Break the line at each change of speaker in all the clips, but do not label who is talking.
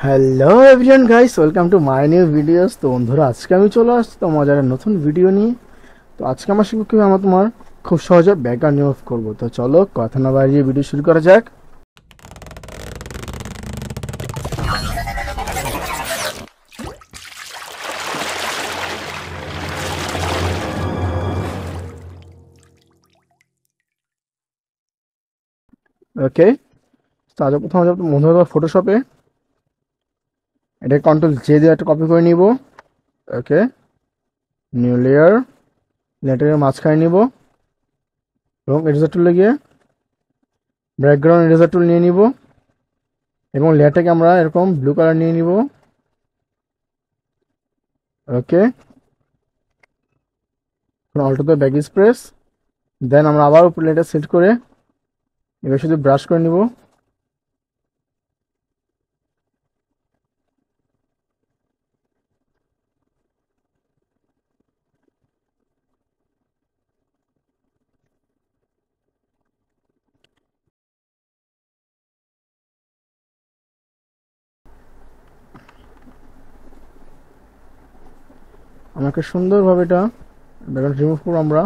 Hello everyone guys, welcome to my new videos. তো বন্ধুরা, আজকে আমি চলে আসছি তো মজার নতুন ভিডিও নিয়ে। তো আজকে আমার সঙ্গে কিভাবে আমরা তোমার খুব সহজে ব্যাকগ্রাউন্ড রিমুভ করবো। তো চলো কথা না বাড়িয়ে ভিডিও শুরু করা যাক। ওকে, তো আজ প্রথম বন্ধুরা ফটোশপে এটা কন্ট্রোল জে দিয়ে একটা কপি করে নিব। ওকে, নিউ লেয়ার, লেটারের মাঝখানে নিব এবং এরেজার টুলে গিয়ে ব্যাকগ্রাউন্ড এরেজার টুল নিয়ে নিব এবং লেয়ারটাকে আমরা এরকম ব্লু কালার নিয়ে নিব। ওকে, অল্টোতে ব্যাক স্প্রেস, দেন আমরা আবার উপর লেয়ারটা সেট করে এবার শুধু ব্রাশ করে নিব। আমাকে সুন্দরভাবে এটা ব্যাকগ্রাউন্ড রিমুভ করবো আমরা।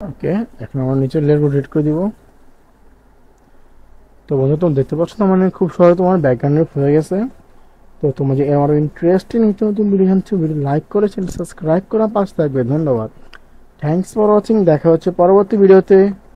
ওকে, এখন আমরা নিচের লেয়ার রোটেট করে দিব। তো বন্ধু, তুমি দেখতে পাচ্ছ না, মানে খুব সহজে তোমার ব্যাকগ্রাউন্ড হয়ে গেছে। তো তোমার যে আরো ইন্টারেস্টিং নিত্য নতুন ভিডিও জানছো, ভিডিও লাইক করে চ্যানেল সাবস্ক্রাইব করা পাশে থাকবে। ধন্যবাদ, থ্যাংকস ফর ওয়াচিং। দেখা হচ্ছে পরবর্তী ভিডিওতে।